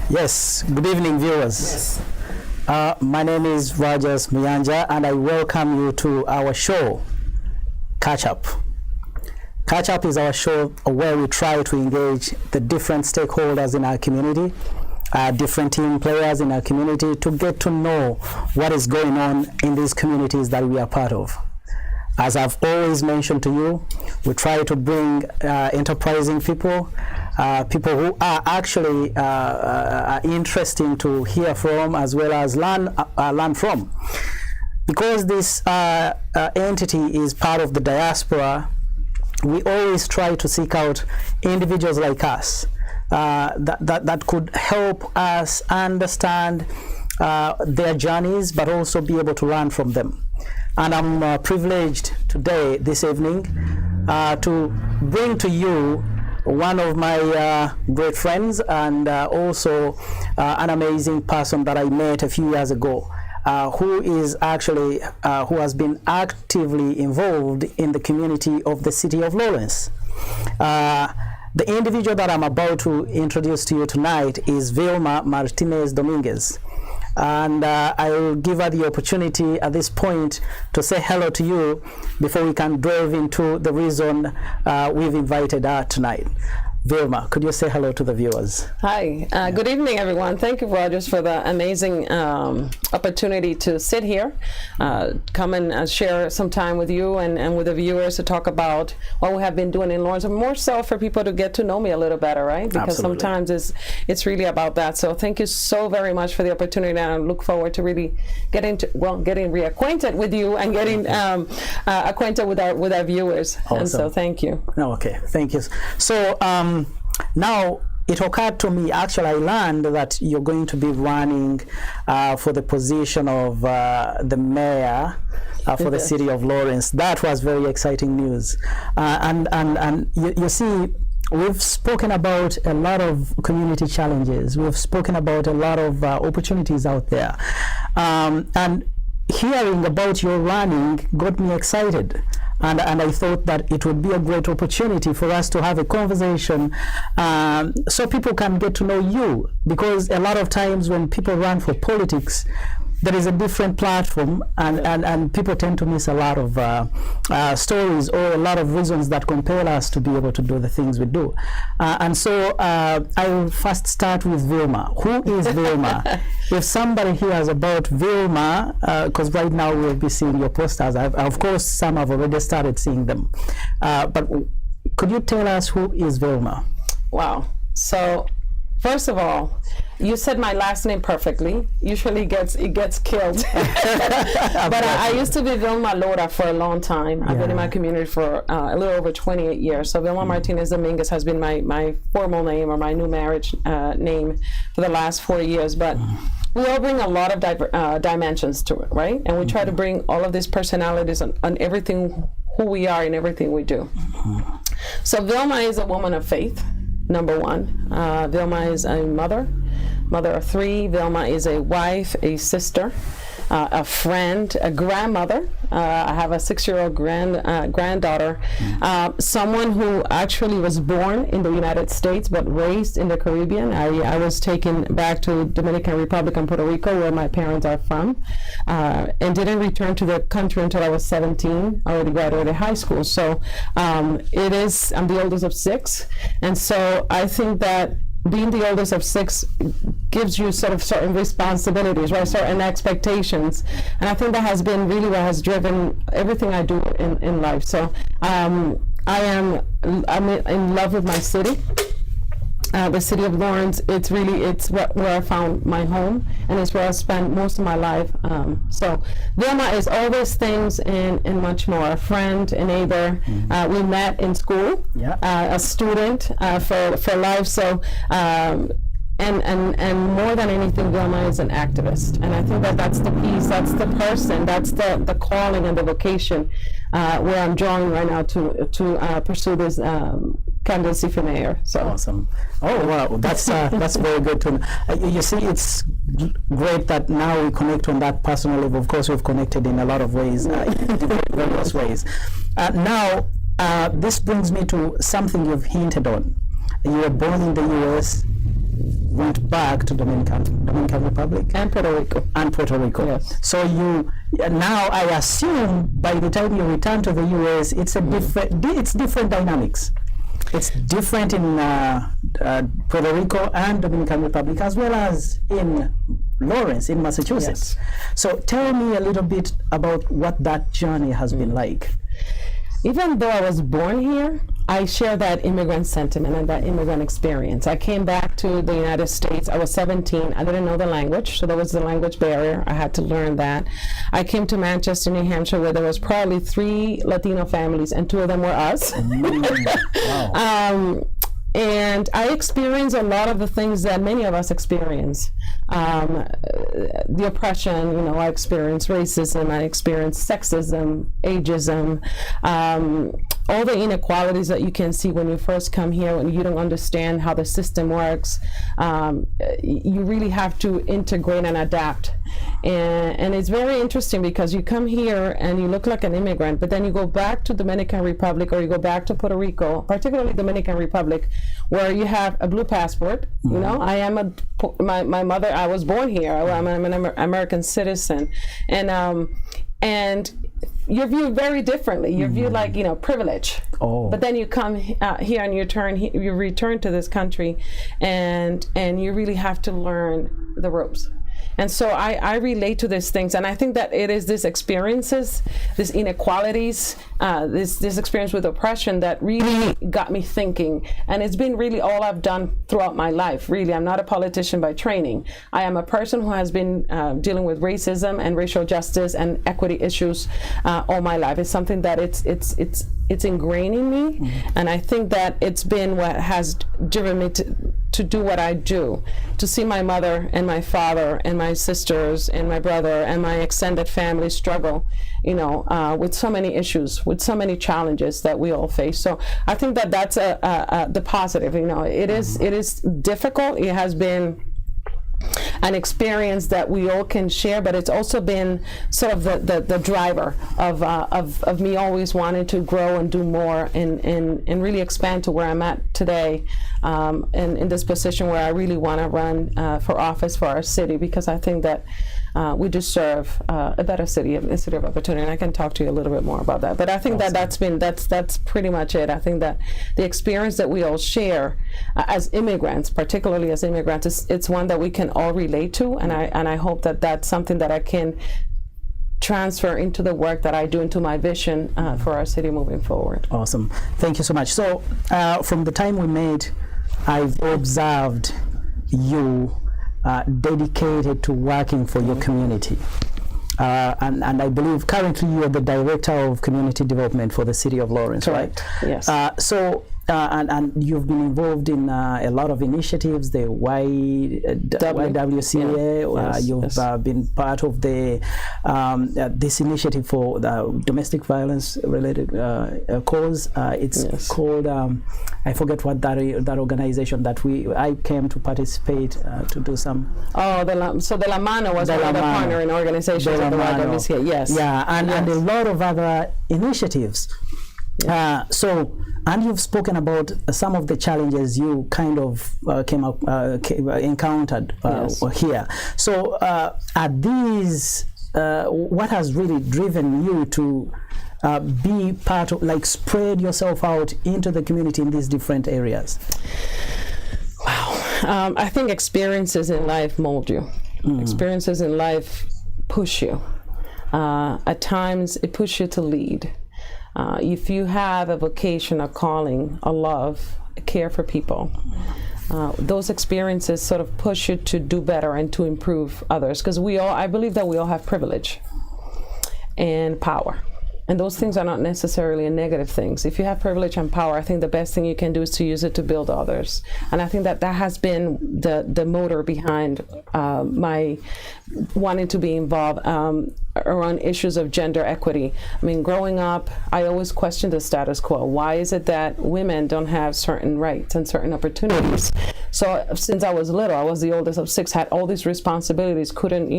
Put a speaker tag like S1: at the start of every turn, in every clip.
S1: Yes, good evening, viewers.
S2: Yes.
S1: My name is Rogers Muyanja, and I welcome you to our show, Catch Up. Catch Up is our show where we try to engage the different stakeholders in our community, different team players in our community, to get to know what is going on in these communities that we are part of. As I've always mentioned to you, we try to bring enterprising people, people who are actually interesting to hear from as well as learn from. Because this entity is part of the diaspora, we always try to seek out individuals like us that could help us understand their journeys, but also be able to learn from them. And I'm privileged today, this evening, to bring to you one of my great friends, and also an amazing person that I met a few years ago, who is actually, who has been actively involved in the community of the city of Lawrence. The individual that I'm about to introduce to you tonight is VILMA Martinez Dominguez. And I will give her the opportunity at this point to say hello to you before we can delve into the reason we've invited her tonight. VILMA, could you say hello to the viewers?
S2: Hi, good evening, everyone. Thank you, Rogers, for the amazing opportunity to sit here, come and share some time with you and with the viewers to talk about what we have been doing in Lawrence, and more so for people to get to know me a little better, right? Because
S1: Absolutely.
S2: Sometimes it's really about that. So thank you so very much for the opportunity, and I look forward to really getting reacquainted with you and getting acquainted with our viewers.
S1: Awesome.
S2: And so thank you.
S1: Okay, thank you. So now it occurred to me, actually I learned that you're going to be running for the position of the mayor for the city of Lawrence. That was very exciting news. And you see, we've spoken about a lot of community challenges. We've spoken about a lot of opportunities out there. And hearing about your running got me excited. And I thought that it would be a great opportunity for us to have a conversation so people can get to know you. Because a lot of times when people run for politics, there is a different platform, and people tend to miss a lot of stories or a lot of reasons that compel us to be able to do the things we do. And so I will first start with VILMA. Who is VILMA? If somebody hears about VILMA, because right now we'll be seeing your posters. Of course, some have already started seeing them. But could you tell us who is VILMA?
S2: Wow. So, first of all, you said my last name perfectly. Usually it gets killed. But I used to be VILMA Lora for a long time. I've been in my community for a little over 28 years. So VILMA Martinez Dominguez has been my formal name, or my new marriage name, for the last 4 years. But we all bring a lot of dimensions to it, right? And we try to bring all of these personalities on everything, who we are and everything we do. So VILMA is a woman of faith. Number one, VILMA is a mother of three. VILMA is a wife, a sister, a friend, a grandmother. I have a 6-year-old granddaughter. Someone who actually was born in the United States but raised in the Caribbean. I was taken back to Dominican Republic and Puerto Rico, where my parents are from, and didn't return to the country until I was 17. I already graduated high school. So I'm the oldest of 6, and so I think that being the oldest of 6 gives you sort of certain responsibilities, right? Certain expectations. And I think that has been really what has driven everything I do in life. So I'm in love with my city. The city of Lawrence, it's where I found my home, and it's where I spent most of my life. So VILMA is all those things and much more. A friend, a neighbor. We met in school, a student for life. So and more than anything, VILMA is an activist, and I think that's the piece, that's the person, that's the calling and the vocation where I'm drawing right now to pursue this candidacy for mayor. So
S1: awesome! Oh wow, that's very good to know. You see, it's great that now we connect on that personal level. Of course, we've connected in a lot of ways, in various ways. Now, this brings me to something you've hinted on. You were born in the U.S., went back to Dominican Republic
S2: And Puerto Rico.
S1: Yes. So you now, I assume, by the time you return to the U.S., it's different dynamics. It's different in Puerto Rico and Dominican Republic, as well as in Lawrence, in Massachusetts.
S2: Yes.
S1: So tell me a little bit about what that journey has been like.
S2: Even though I was born here, I share that immigrant sentiment and that immigrant experience. I came back to the United States. I was 17. I didn't know the language, so there was the language barrier. I had to learn that. I came to Manchester, New Hampshire, where there was probably 3 Latino families, and 2 of them were us.
S1: Wow.
S2: And I experienced a lot of the things that many of us experience. The oppression, I experienced racism, I experienced sexism, ageism, all the inequalities that you can see when you first come here, when you don't understand how the system works. You really have to integrate and adapt. And it's very interesting because you come here and you look like an immigrant, but then you go back to Dominican Republic or you go back to Puerto Rico, particularly Dominican Republic, where you have a blue passport. I am my mother, I was born here. I'm an American citizen. And you're viewed very differently. You're viewed like, privilege.
S1: Oh.
S2: But then you come here and you return to this country and you really have to learn the ropes. And so I relate to these things, and I think that it is these experiences, these inequalities, this experience with oppression that really got me thinking. And it's been really all I've done throughout my life. Really, I'm not a politician by training. I am a person who has been dealing with racism and racial justice and equity issues all my life. It's something that it's ingrained in me, and I think that it's been what has driven me to do what I do, to see my mother and my father and my sisters and my brother and my extended family struggle, with so many issues, with so many challenges that we all face. So I think that that's the positive. It is difficult. It has been an experience that we all can share, but it's also been sort of the driver of me always wanting to grow and do more and really expand to where I'm at today, and in this position where I really want to run for office for our city, because I think that we deserve a better city, a city of opportunity, and I can talk to you a little bit more about that. But I think awesome. that's pretty much it. I think that the experience that we all share as immigrants, particularly as immigrants, it's one that we can all relate to, and I hope that that's something that I can transfer into the work that I do, into my vision for our city moving forward.
S1: Awesome. Thank you so much. So from the time we met, I've observed you dedicated to working for your community. And I believe currently you are the Director of Community Development for the City of Lawrence,
S2: correct.
S1: Right?
S2: Yes.
S1: And you've been involved in a lot of initiatives, the YWCA.
S2: Yes.
S1: You've been part of the this initiative for the domestic violence related cause. It's called I forget what that organization that I came to participate to do some.
S2: Oh, the La Mano was one of the partnering organizations of the YWCA. Yes.
S1: Yeah, and a lot of other initiatives. And you've spoken about some of the challenges you kind of encountered here. So are these, what has really driven you to be part of, spread yourself out into the community in these different areas?
S2: Wow. I think experiences in life mold you. Experiences in life push you. At times, it pushes you to lead. If you have a vocation, a calling, a love, a care for people, those experiences sort of push you to do better and to improve others. Because I believe that we all have privilege and power. And those things are not necessarily negative things. If you have privilege and power, I think the best thing you can do is to use it to build others. And I think that has been the motor behind my wanting to be involved around issues of gender equity. I mean, growing up, I always questioned the status quo. Why is it that women don't have certain rights and certain opportunities? So since I was little, I was the oldest of 6, had all these responsibilities, couldn't,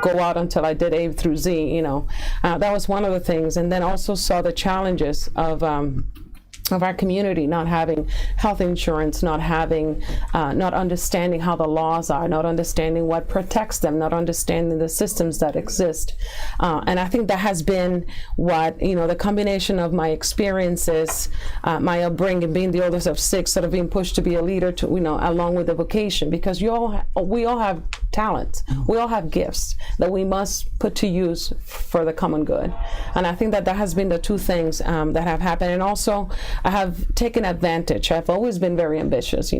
S2: go out until I did A through Z, that was one of the things. And then also saw the challenges of of our community, not having health insurance, not understanding how the laws are, not understanding what protects them, not understanding the systems that exist. And I think that has been what, the combination of my experiences, my upbringing, being the oldest of 6, sort of being pushed to be a leader, to, along with the vocation, because we all have talents. We all have gifts that we must put to use for the common good. And I think that has been the two things that have happened. And also, I have taken advantage. I've always been very ambitious,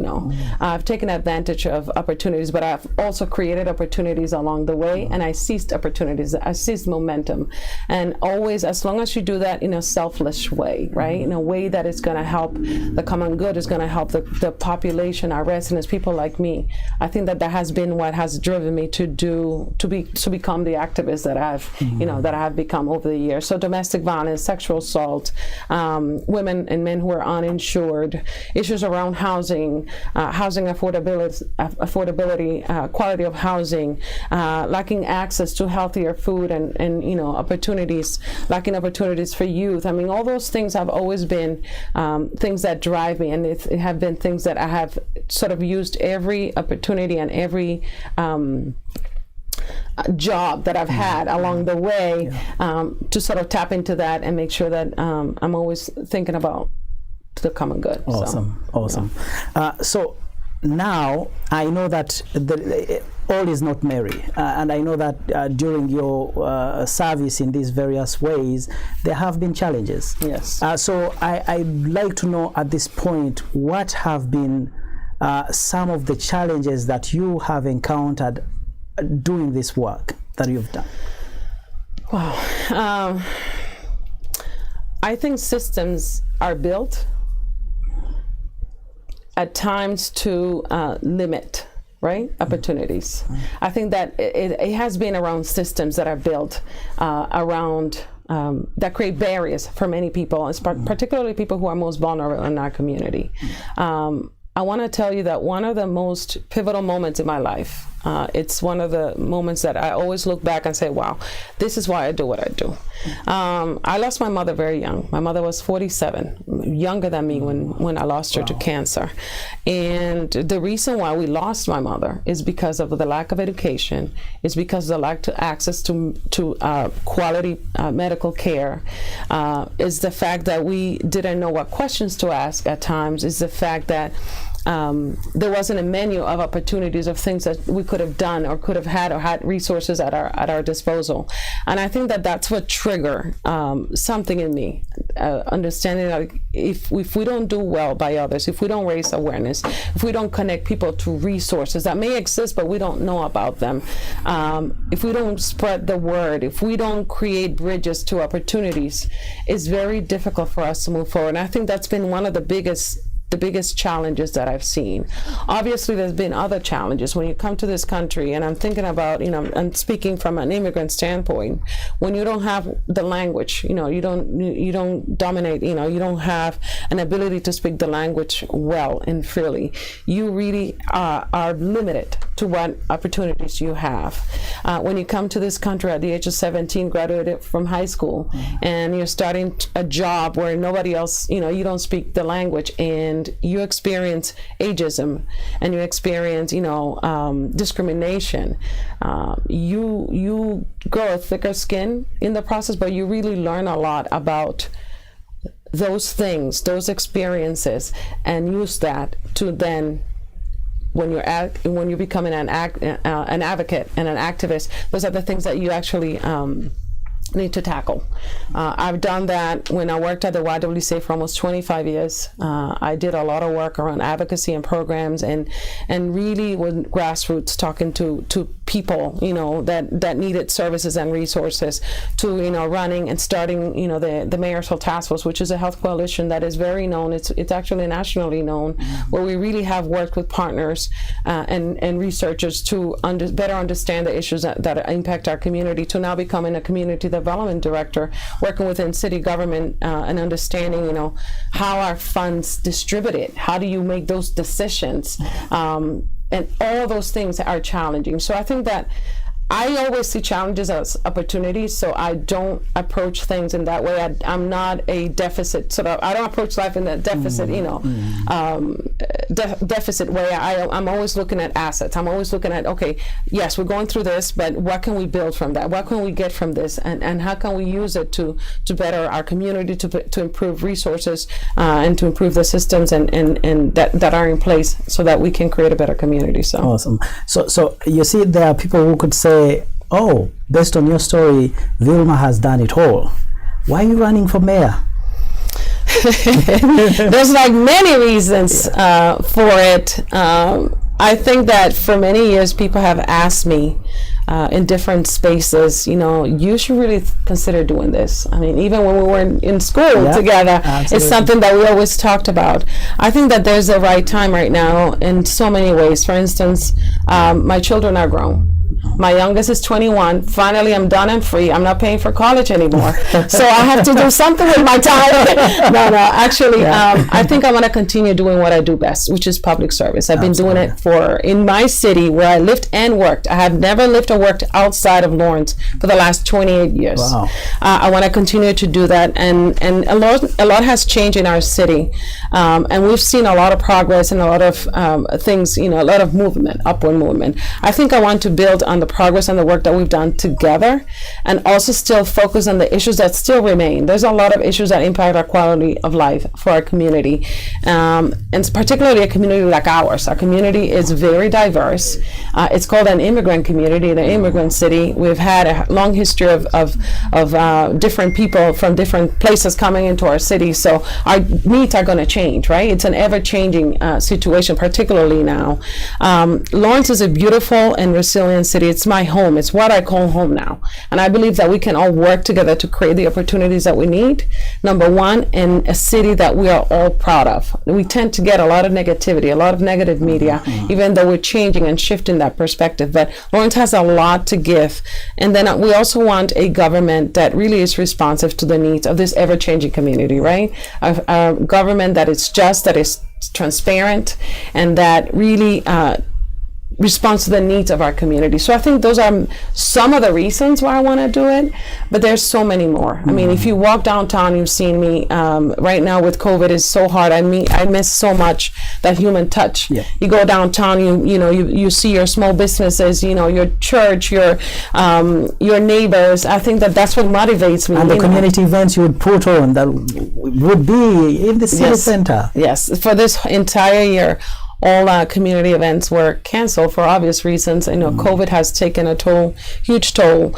S2: I've taken advantage of opportunities, but I've also created opportunities along the way, and I seized opportunities. I seized momentum. And always, as long as you do that in a selfless way, right? In a way that is going to help the common good, is going to help the population, our residents, people like me. I think that has been what has driven me to become the activist that I've, that I have become over the years. So domestic violence, sexual assault, women and men who are uninsured, issues around housing, housing affordability, quality of housing, lacking access to healthier food and opportunities, lacking opportunities for youth. I mean, all those things have always been things that drive me, and it have been things that I have sort of used every opportunity and every job that I've had along the way to sort of tap into that and make sure that I'm always thinking about the common good.
S1: Awesome. So now I know that all is not merry, and I know that during your service in these various ways, there have been challenges.
S2: Yes.
S1: So I'd like to know at this point, what have been some of the challenges that you have encountered doing this work that you've done?
S2: Wow. I think systems are built at times to limit, right, opportunities. I think that it has been around systems that are built around that create barriers for many people, particularly people who are most vulnerable in our community. I want to tell you that one of the most pivotal moments in my life, it's one of the moments that I always look back and say, wow, this is why I do what I do. I lost my mother very young. My mother was 47, younger than me when I lost her to cancer. And the reason why we lost my mother is because of the lack of education, is because of the lack of access to quality medical care, is the fact that we didn't know what questions to ask at times, is the fact that there wasn't a menu of opportunities of things that we could have done or could have had or had resources at our disposal. And I think that that's what triggered something in me, understanding that if we don't do well by others, if we don't raise awareness, if we don't connect people to resources that may exist but we don't know about them, if we don't spread the word, if we don't create bridges to opportunities, it's very difficult for us to move forward. And I think that's been one of the biggest challenges that I've seen. Obviously, there's been other challenges when you come to this country, and I'm thinking about, I'm speaking from an immigrant standpoint. When you don't have the language, you don't dominate, you don't have an ability to speak the language well and freely, you really are limited to what opportunities you have. When you come to this country at the age of 17, graduated from high school, and you're starting a job where nobody else, you don't speak the language, and you experience ageism, and you experience, discrimination. You grow a thicker skin in the process, but you really learn a lot about those things, those experiences, and use that to then, when you're becoming an advocate and an activist, those are the things that you actually need to tackle. I've done that when I worked at the YWCA for almost 25 years. I did a lot of work around advocacy and programs, and really with grassroots, talking to people, that needed services and resources, to, running and starting, the Marital Task Force, which is a health coalition that is very known. It's actually nationally known, where we really have worked with partners and researchers to better understand the issues that impact our community, to now becoming a community development director, working within city government and understanding, how our funds distributed. How do you make those decisions? And all those things are challenging. So I think that I always see challenges as opportunities, so I don't approach things in that way. I'm not a deficit sort of. I don't approach life in a deficit, deficit way. I'm always looking at assets. I'm always looking at, okay, yes, we're going through this, but what can we build from that? What can we get from this, and how can we use it to better our community, to improve resources, and to improve the systems and that are in place, so that we can create a better community. So
S1: awesome. So you see, there are people who could say, oh, based on your story, VILMA has done it all. Why are you running for mayor?
S2: There's like many reasons for it. I think that for many years people have asked me in different spaces, you should really consider doing this. I mean, even when we were in school together, absolutely. It's something that we always talked about. I think that there's a right time right now in so many ways. For instance, my children are grown. My youngest is 21. Finally, I'm done and free. I'm not paying for college anymore. So I have to do something with my time. No, actually, I think I want to continue doing what I do best, which is public service. I've been doing it in my city where I lived and worked. I have never lived or worked outside of Lawrence for the last 28 years. Wow. I want to continue to do that. And a lot has changed in our city. And we've seen a lot of progress and a lot of things, a lot of movement, upward movement. I think I want to build on the progress and the work that we've done together, and also still focus on the issues that still remain. There's a lot of issues that impact our quality of life for our community, and particularly a community like ours. Our community is very diverse. It's called an immigrant community, the immigrant city. We've had a long history of different people from different places coming into our city, so our needs are going to change, right? It's an ever-changing situation, particularly now. Lawrence is a beautiful and resilient city. It's my home. It's what I call home now. And I believe that we can all work together to create the opportunities that we need. Number one, in a city that we are all proud of. We tend to get a lot of negativity, a lot of negative media, even though we're changing and shifting that perspective. But Lawrence has a lot to give. And then we also want a government that really is responsive to the needs of this ever-changing community, right? A government that is just, that is transparent, and that really responds to the needs of our community. So I think those are some of the reasons why I want to do it, but there's so many more. I mean, if you walk downtown, you've seen me. Right now with COVID, it's so hard. I miss so much that human touch. Yeah. You go downtown, you see your small businesses, your church, your neighbors. I think that's what motivates me.
S1: And the community events you would put on that would be in the city center.
S2: Yes, for this entire year. All community events were canceled for obvious reasons. COVID has taken a huge toll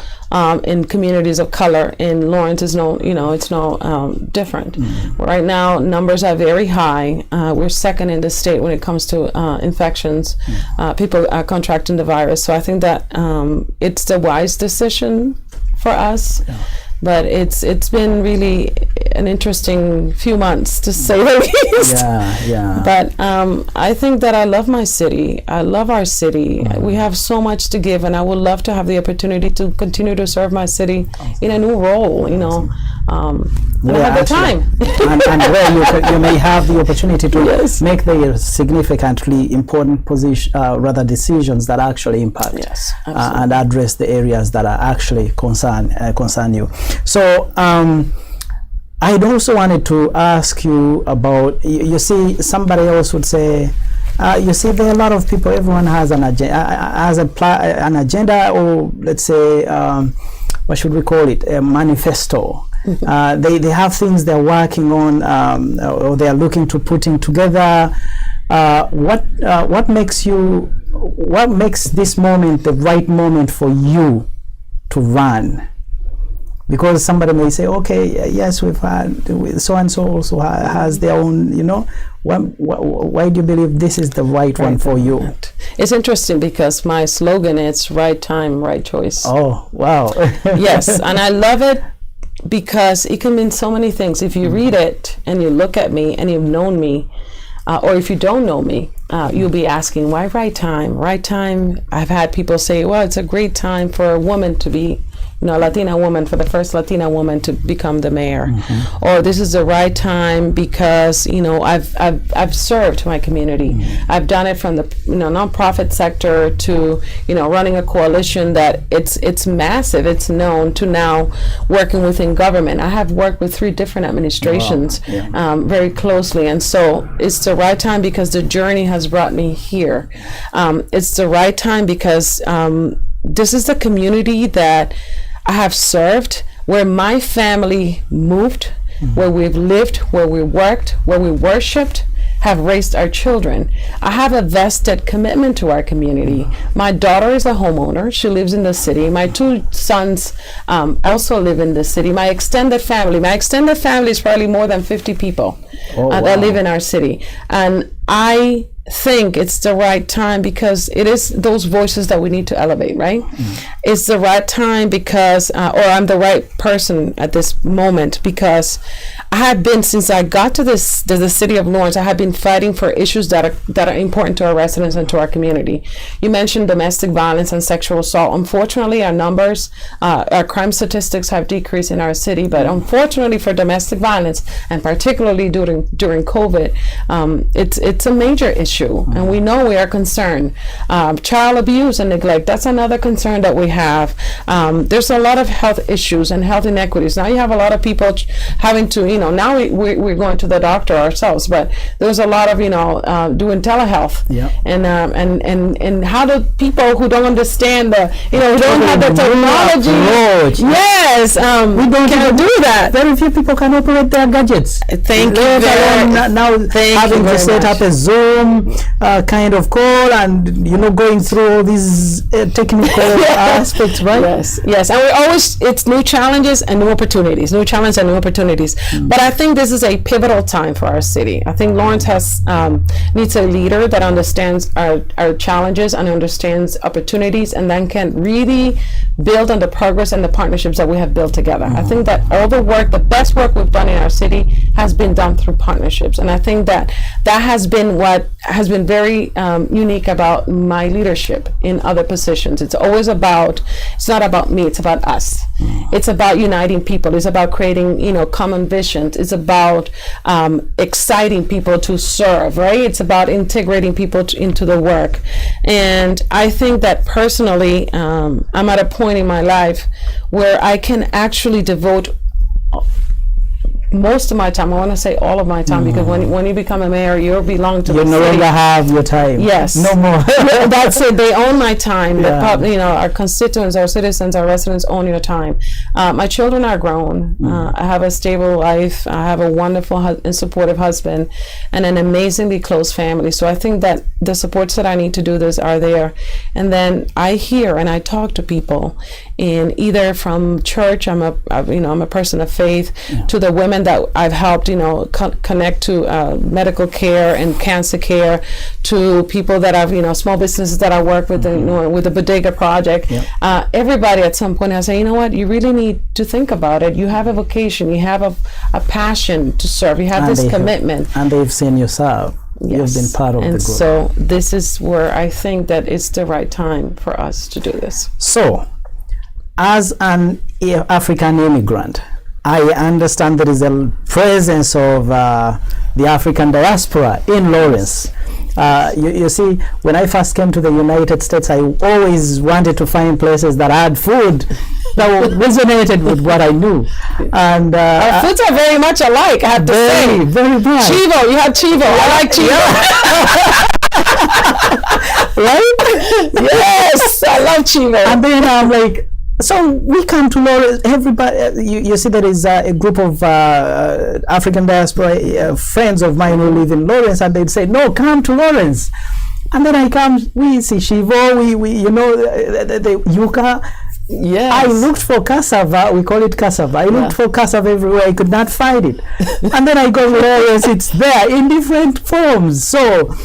S2: in communities of color. In Lawrence is it's no different. Right now, numbers are very high. We're second in the state when it comes to infections, people contracting the virus. So I think that it's the wise decision for us. Yeah. But it's been really an interesting few months, to say the least. Yeah. But I think that I love my city. I love our city. We have so much to give, and I would love to have the opportunity to continue to serve my city in a new role. And I have the time.
S1: and where you may have the opportunity to make the significantly important decisions that actually impact and address the areas that are actually concern you. So I'd also wanted to ask you about, you see, somebody else would say, you see, there are a lot of people, everyone has an agenda, or let's say, what should we call it, a manifesto. They have things they're working on, or they're looking to putting together. What makes this moment the right moment for you to run? Because somebody may say, okay, yes, we've had so and so also has their own, why do you believe this is the right one for you?
S2: It's interesting because my slogan is right time, right choice.
S1: Oh, wow.
S2: Yes, and I love it because it can mean so many things. If you read it and you look at me and you've known me, or if you don't know me, you'll be asking, why right time? Right time, I've had people say, well, it's a great time for a woman to be Latina woman, for the first Latina woman to become the mayor, or this is the right time because I've served my community. I've done it from the nonprofit sector to running a coalition that it's massive, it's known, to now working within government. I have worked with 3 different administrations very closely, and so it's the right time because the journey has brought me here. It's the right time because this is the community that I have served, where my family moved, where we've lived, where we worked, where we worshiped, have raised our children. I have a vested commitment to our community. My daughter is a homeowner. She lives in the city. My 2 sons also live in the city. My extended family is probably more than 50 people that live in our city. And I think it's the right time because it is those voices that we need to elevate, right? It's the right time because, or I'm the right person at this moment because I have been, since I got to the city of Lawrence, I have been fighting for issues that are important to our residents and to our community. You mentioned domestic violence and sexual assault. Unfortunately, our numbers, our crime statistics have decreased in our city, but unfortunately for domestic violence, and particularly during COVID, it's a major issue, and we know we are concerned. Child abuse and neglect, that's another concern that we have. There's a lot of health issues and health inequities. Now you have a lot of people having to, now we're going to the doctor ourselves, but there's a lot of, doing telehealth. And how do people who don't understand who don't have the technology, we don't do that.
S1: Very few people can operate their gadgets.
S2: Thank you
S1: now having to set up a Zoom kind of call and going through all these technical aspects, right?
S2: Yes, and we always, it's new challenges and new opportunities, but I think this is a pivotal time for our city. I think Lawrence needs a leader that understands our challenges and understands opportunities, and then can really build on the progress and the partnerships that we have built together. I think that all the best work we've done in our city has been done through partnerships, and I think that has been what has been very unique about my leadership in other positions. It's not about me, it's about us. It's about uniting people. It's about creating, common visions. It's about exciting people to serve, right? It's about integrating people into the work. And I think that personally, I'm at a point in my life where I can actually devote most of my time, I want to say all of my time, because when you become a mayor, you belong to the city.
S1: You no longer have your time.
S2: Yes.
S1: No more.
S2: That's it. They own my time. Our constituents, our citizens, our residents own your time. My children are grown. I have a stable life. I have a wonderful and supportive husband and an amazingly close family. So I think that the supports that I need to do this are there. And then I hear and I talk to people, in either from church, I'm a person of faith, to the women that I've helped, connect to medical care and cancer care, to people that I've, small businesses that I work with, with the Bodega Project. Everybody at some point I say, you know what, you really need to think about it. You have a vocation, you have a passion to serve, you have this commitment.
S1: And they've seen you serve. You've been part of the group. And
S2: so this is where I think that it's the right time for us to do this.
S1: So, as an African immigrant, I understand there is a presence of the African diaspora in Lawrence. You see, when I first came to the United States, I always wanted to find places that had food that resonated with what I knew. And
S2: our foods are very much alike, I have to say.
S1: Very much.
S2: Chivo, you had Chivo. I like Chivo.
S1: Right?
S2: Yes, I love Chivo.
S1: And then I'm like, so we come to Lawrence, everybody, you see there is a group of African diaspora friends of mine who live in Lawrence, and they'd say, no, come to Lawrence. And then I come, we see Chivo, we the yuca.
S2: Yes.
S1: I looked for cassava, we call it cassava. I looked for cassava everywhere, I could not find it. And then I go to Lawrence, it's there in different forms. So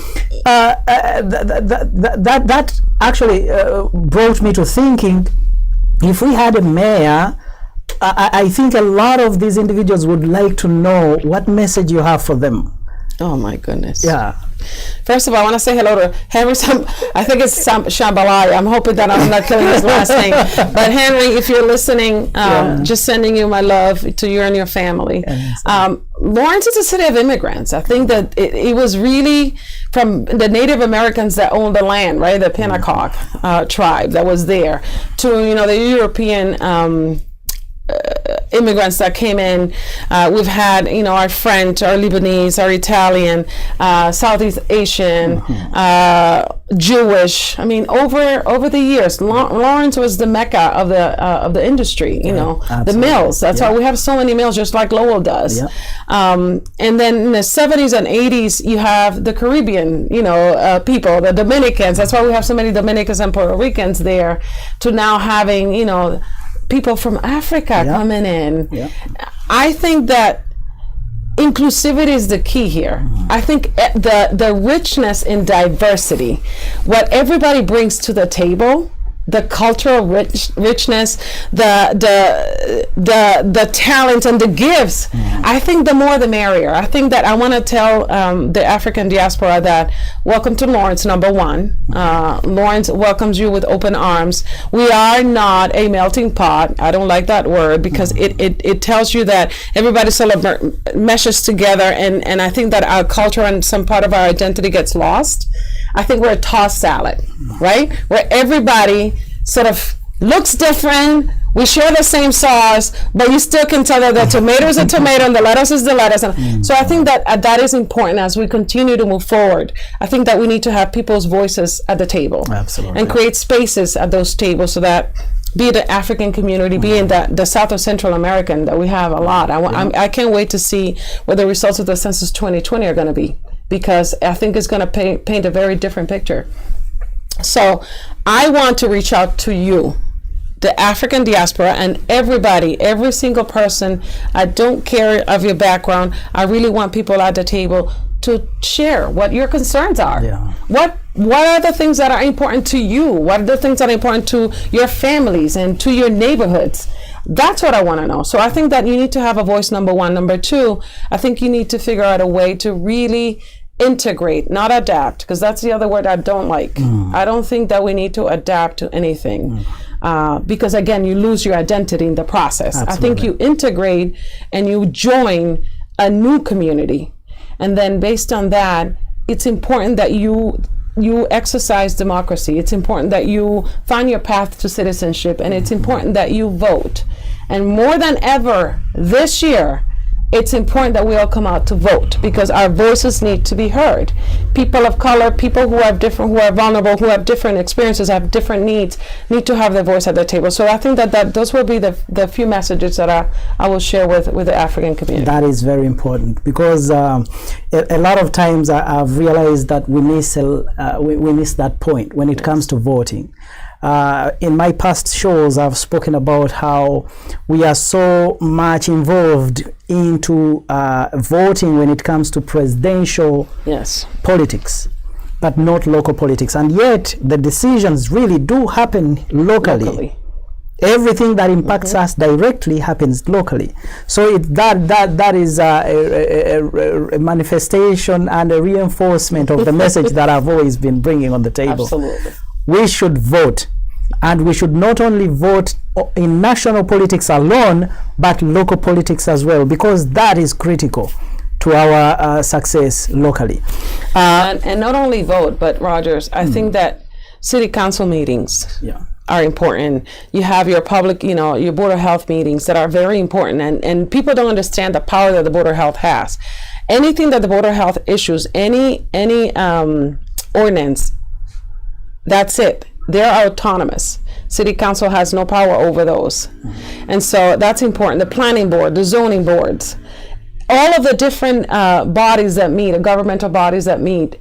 S1: that actually brought me to thinking, if we had a mayor, I think a lot of these individuals would like to know what message you have for them.
S2: Oh my goodness.
S1: Yeah.
S2: First of all, I want to say hello to Henry. I think it's Shambalai. I'm hoping that I'm not killing his last name. But Henry, if you're listening, just sending you my love to you and your family. Lawrence is a city of immigrants. I think that it was really from the Native Americans that owned the land, right? The Pennacock tribe that was there, to the European immigrants that came in. We've had our French, our Lebanese, our Italian, Southeast Asian, Jewish. I mean, over the years, Lawrence was the mecca of the industry. The mills. That's why we have so many mills, just like Lowell does. And then in the 70s and 80s, you have the Caribbean, people, the Dominicans. That's why we have so many Dominicans and Puerto Ricans there. To now having people from Africa coming in. I think that inclusivity is the key here. I think the richness in diversity, what everybody brings to the table, the cultural richness, the talent and the gifts. I think the more the merrier. I think that I want to tell the African diaspora that welcome to Lawrence, number one. Lawrence welcomes you with open arms. We are not a melting pot. I don't like that word because it tells you that everybody sort of meshes together, and I think that our culture and some part of our identity gets lost. I think we're a tossed salad, right? Where everybody sort of looks different. We share the same sauce, but you still can tell that the tomato is a tomato and the lettuce is the lettuce. So I think that that is important as we continue to move forward. I think that we need to have people's voices at the table.
S1: Absolutely.
S2: And create spaces at those tables so that be it the African community, be it the South or Central American that we have a lot. I can't wait to see what the results of the Census 2020 are going to be, because I think it's going to paint a very different picture. So I want to reach out to you, the African diaspora, and everybody, every single person. I don't care of your background. I really want people at the table to share what your concerns are. What are the things that are important to you? What are the things that are important to your families and to your neighborhoods? That's what I want to know. So I think that you need to have a voice, number one. Number two, I think you need to figure out a way to really integrate, not adapt, because that's the other word I don't like. I don't think that we need to adapt to anything, because again, you lose your identity in the process. Absolutely. I think you integrate and you join a new community, and then based on that, it's important that you exercise democracy. It's important that you find your path to citizenship, and it's important that you vote. And more than ever this year, it's important that we all come out to vote, because our voices need to be heard. People of color, people who are vulnerable, who have different experiences, have different needs, need to have their voice at the table. So I think that those will be the few messages that I will share with the African community.
S1: That is very important, because a lot of times I've realized that we miss that point when it comes to voting. In my past shows, I've spoken about how we are so much involved into voting when it comes to presidential politics, but not local politics. And yet the decisions really do happen locally. Everything that impacts us directly happens locally. So that is a manifestation and a reinforcement of the message that I've always been bringing on the table.
S2: Absolutely.
S1: We should vote, and we should not only vote in national politics alone, but local politics as well, because that is critical to our success locally.
S2: And not only vote, but Rogers, I think that city council meetings are important. You have your public, your Board of Health meetings that are very important, and people don't understand the power that the Board of Health has. Anything that the Board of Health issues, any ordinance, that's it. They're autonomous. City council has no power over those. And so that's important. The planning board, the zoning boards, all of the different bodies that meet, governmental bodies that meet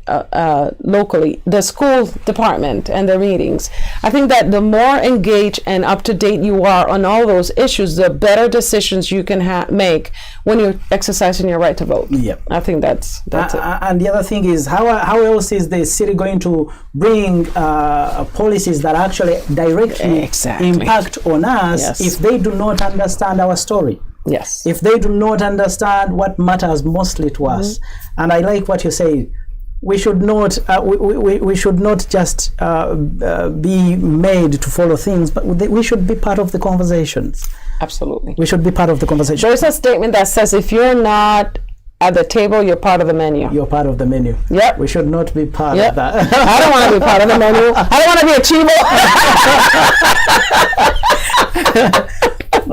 S2: locally, the school department and their meetings. I think that the more engaged and up to date you are on all those issues, the better decisions you can make when you're exercising your right to vote. I think that's it.
S1: And the other thing is, how else is the city going to bring policies that actually directly impact on us if they do not understand our story?
S2: Yes.
S1: If they do not understand what matters mostly to us, and I like what you say, we should not we should not just be made to follow things, but we should be part of the conversations.
S2: Absolutely.
S1: We should be part of the conversation.
S2: There's a statement that says if you're not at the table, you're part of the menu.
S1: You're part of the menu.
S2: Yep.
S1: We should not be part of that.
S2: I don't want to be part of the menu. I don't want to be a chivo.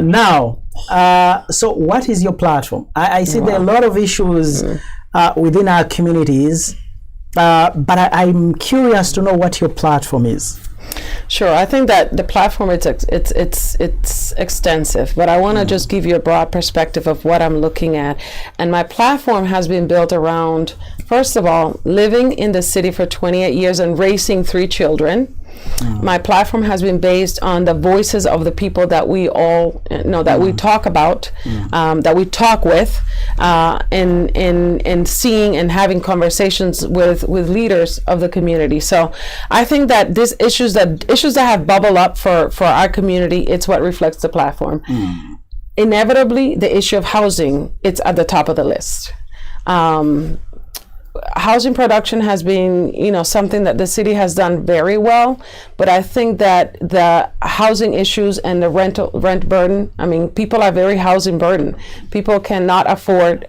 S1: Now, so what is your platform? I see there are a lot of issues within our communities, but I'm curious to know what your platform is.
S2: Sure, I think that the platform it's extensive, but I want to just give you a broad perspective of what I'm looking at. And my platform has been built around, first of all, living in the city for 28 years and raising 3 children. My platform has been based on the voices of the people that we all know, that we talk about, that we talk with, in seeing and having conversations with leaders of the community. So I think that these issues that have bubbled up for our community, it's what reflects the platform. Inevitably, the issue of housing, it's at the top of the list. Housing production has been, something that the city has done very well, but I think that the housing issues and the rent burden, people are very housing burdened. People cannot afford,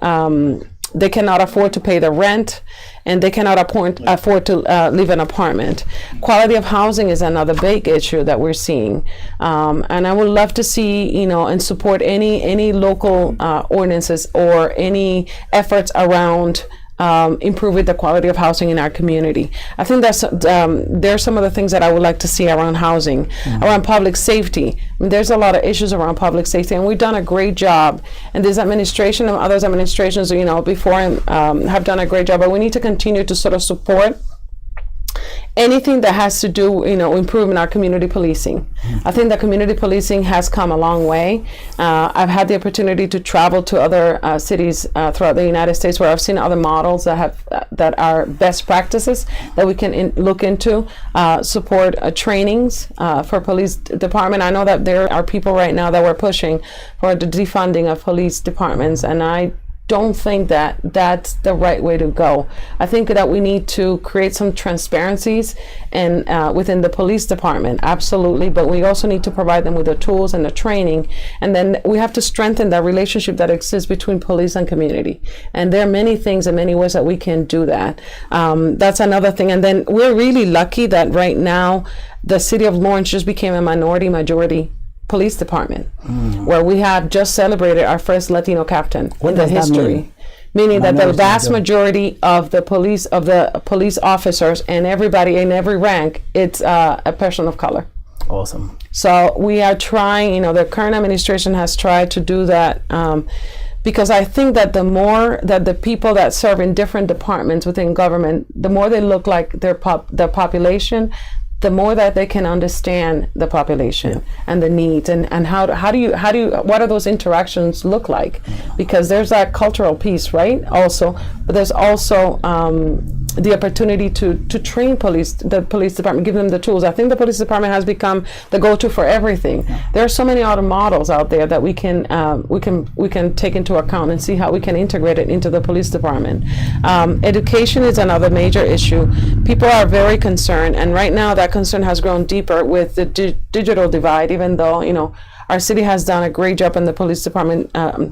S2: they cannot afford to pay the rent, and they cannot afford to live in an apartment. Quality of housing is another big issue that we're seeing, and I would love to see, and support any local ordinances or any efforts around improving the quality of housing in our community. I think that's there's some of the things that I would like to see around housing, around public safety. There's a lot of issues around public safety, and we've done a great job. And this administration and others administrations, before have done a great job. But we need to continue to sort of support anything that has to do, improving our community policing. I think that community policing has come a long way. I've had the opportunity to travel to other cities throughout the United States where I've seen other models that are best practices that we can look into, support trainings for police department. I know that there are people right now that we're pushing for the defunding of police departments, and I don't think that that's the right way to go. I think that we need to create some transparencies and within the police department, absolutely, but we also need to provide them with the tools and the training, and then we have to strengthen that relationship that exists between police and community. And there are many things and many ways that we can do that. That's another thing. And then we're really lucky that right now the city of Lawrence just became a majority police department, where we have just celebrated our first Latino captain in the history, meaning that the vast majority of the police officers and everybody in every rank, it's a person of color.
S1: Awesome.
S2: So we are trying, the current administration has tried to do that, because I think that the more that the people that serve in different departments within government, the more they look like their population, the more that they can understand the population and the needs, and how do you what do those interactions look like? Because there's that cultural piece, right? Also, but there's also the opportunity to train the police department, give them the tools. I think the police department has become the go-to for everything. There are so many other models out there that we can take into account and see how we can integrate it into the police department. Education is another major issue. People are very concerned, and right now that concern has grown deeper with the digital divide, even though our city has done a great job in the police department, the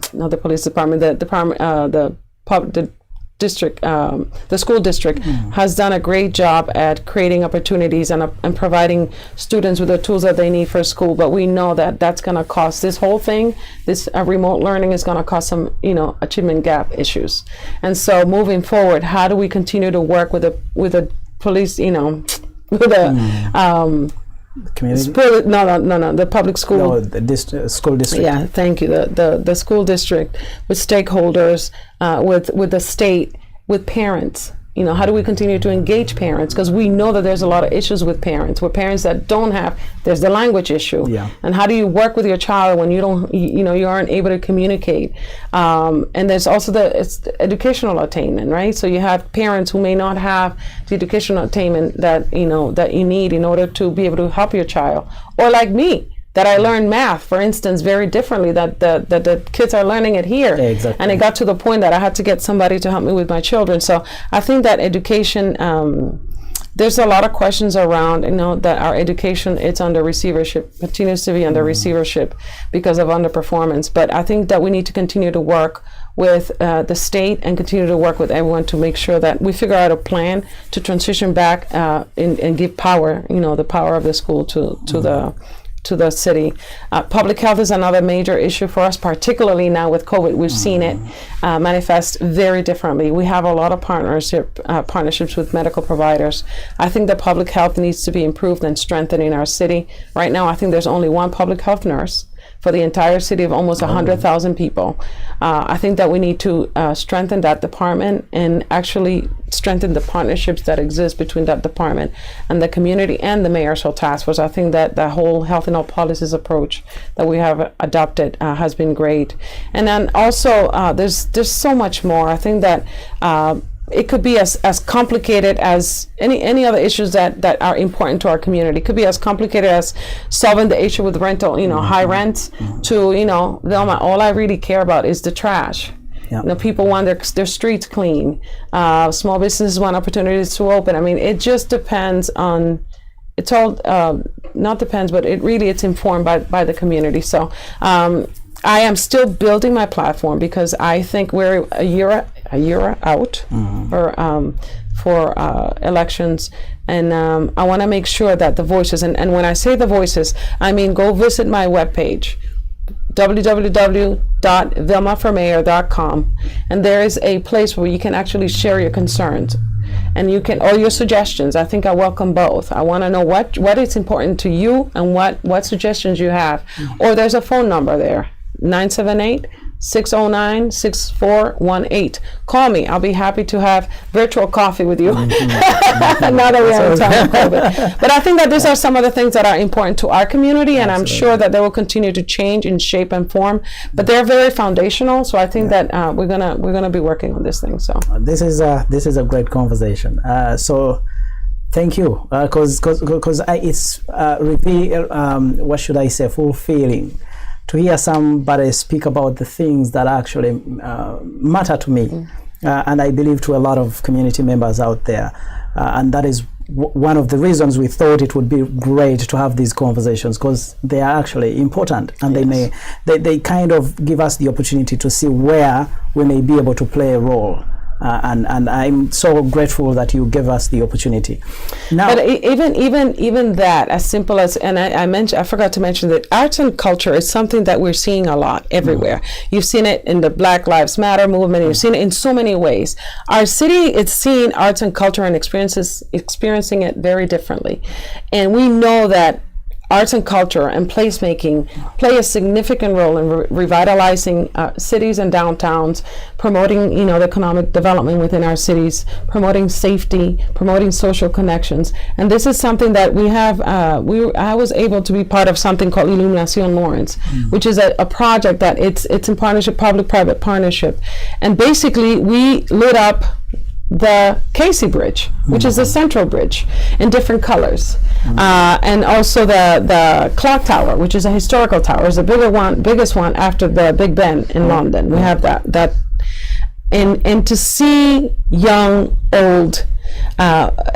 S2: school district has done a great job at creating opportunities and providing students with the tools that they need for school. But we know that that's going to cost, this whole thing, this remote learning is going to cause some, achievement gap issues. And so moving forward, how do we continue to work with the police, with the
S1: community?
S2: The public school.
S1: No, the school district.
S2: Yeah, thank you. The school district, with stakeholders, with the state, with parents. How do we continue to engage parents? Because we know that there's a lot of issues with parents that don't have. There's the language issue.
S1: Yeah.
S2: And how do you work with your child when you don't, you aren't able to communicate? And there's also it's the educational attainment, right? So you have parents who may not have the educational attainment that you need in order to be able to help your child. Or like me, that I learned math, for instance, very differently, that the kids are learning it here.
S1: Yeah, exactly.
S2: And it got to the point that I had to get somebody to help me with my children. So I think that education, there's a lot of questions around, that our education, it's under receivership, continues to be under receivership because of underperformance. But I think that we need to continue to work with the state and continue to work with everyone to make sure that we figure out a plan to transition back and give power, the power of the school to the city. Public health is another major issue for us, particularly now with COVID. We've seen it manifest very differently. We have a lot of partnerships with medical providers. I think that public health needs to be improved and strengthened in our city. Right now, I think there's only one public health nurse for the entire city of almost 100,000 people. I think that we need to strengthen that department and actually strengthen the partnerships that exist between that department and the community and the mayor's whole task force. I think that the whole health and all policies approach that we have adopted has been great. And then also there's so much more. I think that it could be as complicated as any other issues that are important to our community. It could be as complicated as solving the issue with rental, high rents, to, VILMA, all I really care about is the trash. Yep. People want their streets clean. Small businesses want opportunities to open. I mean, it just depends on, it's all, not depends, but it's informed by the community. So I am still building my platform because I think we're a year out for elections, and I want to make sure that the voices, and when I say the voices, I mean go visit my webpage, www.vilmaformayor.com, and there is a place where you can actually share your concerns and you can, or your suggestions. I think I welcome both. I want to know what is important to you and what suggestions you have. Or there's a phone number there, 978-609-6418. Call me. I'll be happy to have virtual coffee with you. Now that we're on time of COVID. But I think that these are some of the things that are important to our community, and I'm sure that they will continue to change in shape and form. But they're very foundational. So I think that we're gonna be working on this thing. So
S1: this is a great conversation. So thank you, because it's what should I say, fulfilling to hear somebody speak about the things that actually matter to me, and I believe to a lot of community members out there. And that is one of the reasons we thought it would be great to have these conversations, because they are actually important, and they kind of give us the opportunity to see where we may be able to play a role. And I'm so grateful that you gave us the opportunity. Now,
S2: but even that, as simple as, and I forgot to mention that arts and culture is something that we're seeing a lot everywhere. You've seen it in the Black Lives Matter movement. You've seen it in so many ways. Our city is seeing arts and culture and experiencing it very differently, and we know that arts and culture and placemaking play a significant role in revitalizing cities and downtowns, promoting, the economic development within our cities, promoting safety, promoting social connections. And this is something that we have. I was able to be part of something called Illuminación Lawrence, which is a project that it's in partnership, public-private partnership, and basically we lit up the Casey Bridge, which is the central bridge, in different colors, and also the clock tower, which is a historical tower, is the biggest one after the Big Ben in London. We have that, and to see young, old,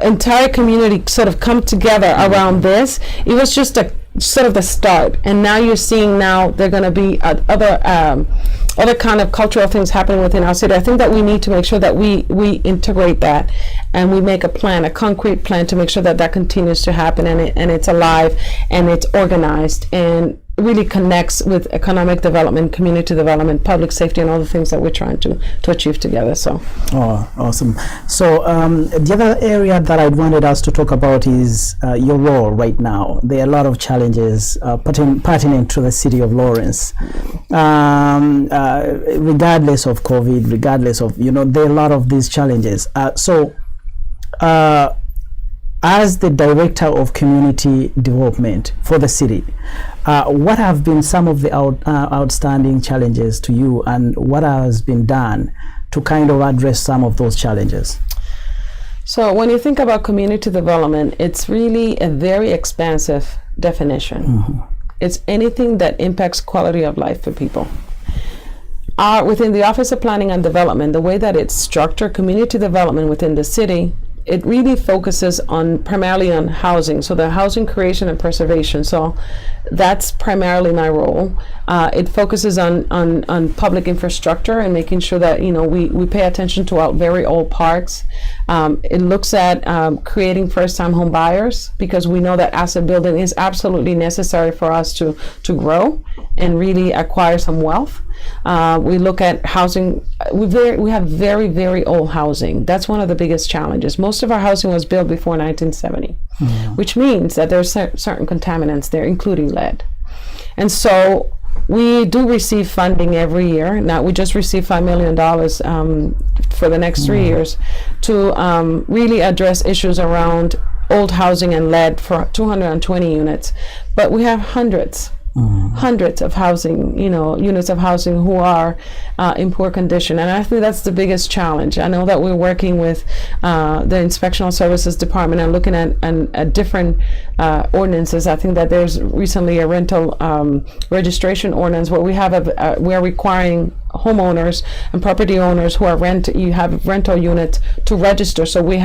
S2: entire community sort of come together around this, it was just sort of the start. And now you're seeing they're going to be other kind of cultural things happening within our city. I think that we need to make sure that we integrate that, and we make a concrete plan to make sure that continues to happen, and it's alive and it's organized and really connects with economic development, community development, public safety, and all the things that we're trying to achieve together. So,
S1: awesome. So the other area that I wanted us to talk about is your role right now. There are a lot of challenges pertinent to the city of Lawrence, regardless of COVID, regardless of, there are a lot of these challenges. As the Director of Community Development for the city, what have been some of the outstanding challenges to you, and what has been done to kind of address some of those challenges?
S2: So when you think about community development, it's really a very expansive definition. It's anything that impacts quality of life for people. Within the Office of Planning and Development, the way that it's structured, community development within the city, it really focuses primarily on housing, so the housing creation and preservation. So that's primarily my role. It focuses on public infrastructure and making sure that we pay attention to our very old parks. It looks at creating first-time home buyers, because we know that asset building is absolutely necessary for us to grow and really acquire some wealth. We look at housing. We have very, very old housing. That's one of the biggest challenges. Most of our housing was built before 1970, which means that there's certain contaminants there, including lead. And so we do receive funding every year. Now we just received $5 million for the next 3 years to really address issues around old housing and lead for 220 units. But we have hundreds of housing, units of housing who are in poor condition. And I think that's the biggest challenge. I know that we're working with the Inspectional Services Department and looking at different ordinances. I think that there's recently a rental registration ordinance where we're requiring homeowners and property owners who are have rental units to register, so we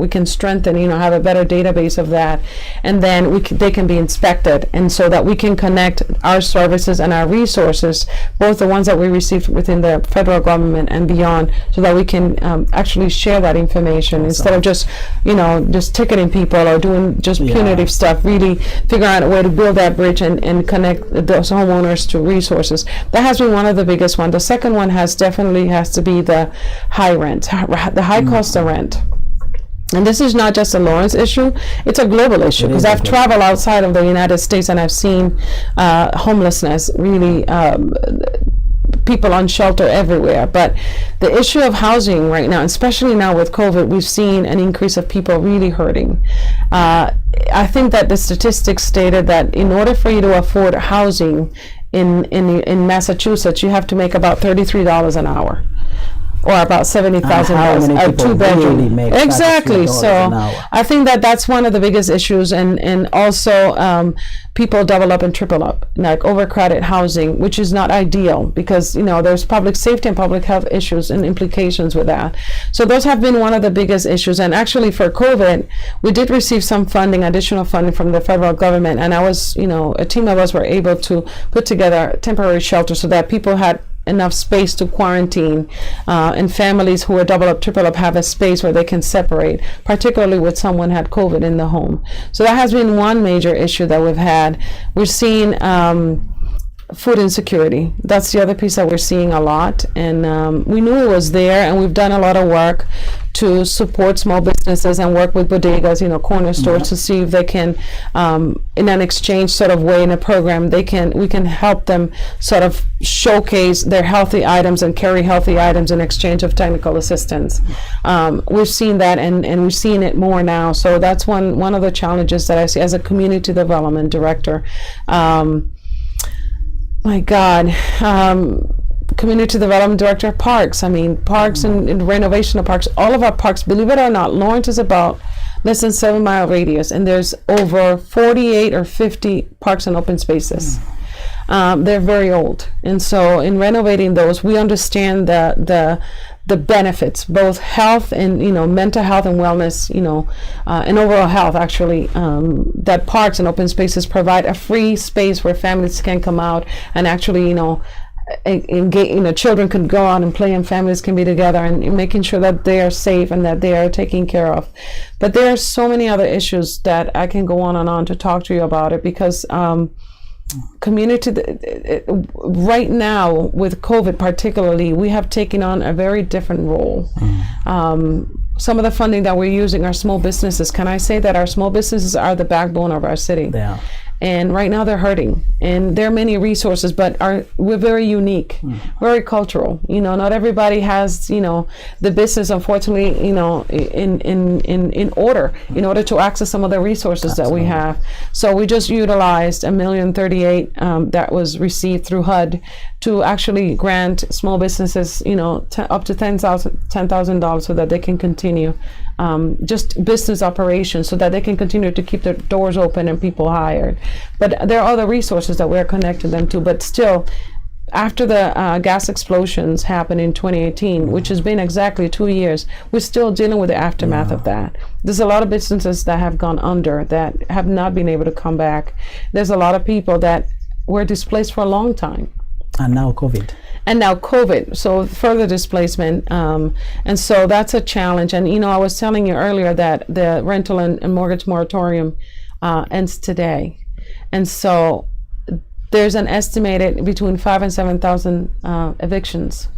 S2: can strengthen, have a better database of that, and then they can be inspected, and so that we can connect our services and our resources, both the ones that we received within the federal government and beyond, so that we can actually share that information instead of just ticketing people or doing just punitive stuff. Really figure out a way to build that bridge and connect those homeowners to resources. That has been one of the biggest ones. The second one has to be the high rent, the high cost of rent. And this is not just a Lawrence issue, it's a global issue, because I've traveled outside of the United States and I've seen homelessness, really people on shelter everywhere. But the issue of housing right now, especially now with COVID, we've seen an increase of people really hurting. I think that the statistics stated that in order for you to afford housing in Massachusetts, you have to make about $33 an hour, or about $70,000 a two-bedroom. Really exactly. So I think that that's one of the biggest issues, and also people double up and triple up, like overcrowded housing, which is not ideal, because there's public safety and public health issues and implications with that. So those have been one of the biggest issues. And actually for COVID, we did receive some funding, additional funding from the federal government, and a team of us were able to put together temporary shelters so that people had enough space to quarantine, and families who are double up, triple up have a space where they can separate, particularly with someone had COVID in the home. So that has been one major issue that we've had. We're seeing food insecurity. That's the other piece that we're seeing a lot, and we knew it was there, and we've done a lot of work to support small businesses and work with bodegas, corner stores, to see if they can, in an exchange sort of way, in a program, we can help them sort of showcase their healthy items and carry healthy items in exchange of technical assistance. We've seen that, and we're seeing it more now. So that's one of the challenges that I see as a community development director. Community development director of parks. Parks and renovation of parks. All of our parks, believe it or not, Lawrence is about less than 7-mile radius, and there's over 48 or 50 parks and open spaces. They're very old, and so in renovating those, we understand the benefits, both health and mental health and wellness, and overall health, actually, that parks and open spaces provide a free space where families can come out and actually engage, children can go out and play, and families can be together, and making sure that they are safe and that they are taken care of. But there are so many other issues that I can go on and on to talk to you about it, because community right now with COVID particularly, we have taken on a very different role. Some of the funding that we're using are small businesses. Can I say that our small businesses are the backbone of our city? Yeah. And right now they're hurting, and there are many resources, but we're very unique, very cultural. Not everybody has, the business, unfortunately, in order to access some of the resources that we have. So we just utilized $1,038,000 that was received through HUD to actually grant small businesses, up to $10,000 so that they can continue just business operations so that they can continue to keep their doors open and people hired. But there are other resources that we're connecting them to. But still, after the gas explosions happened in 2018, which has been exactly 2 years, we're still dealing with the aftermath of that. There's a lot of businesses that have gone under, that have not been able to come back. There's a lot of people that were displaced for a long time.
S1: And now COVID.
S2: So further displacement. And so that's a challenge. And, I was telling you earlier that the rental and mortgage moratorium ends today. And so there's an estimated between 5,000 and 7,000 evictions.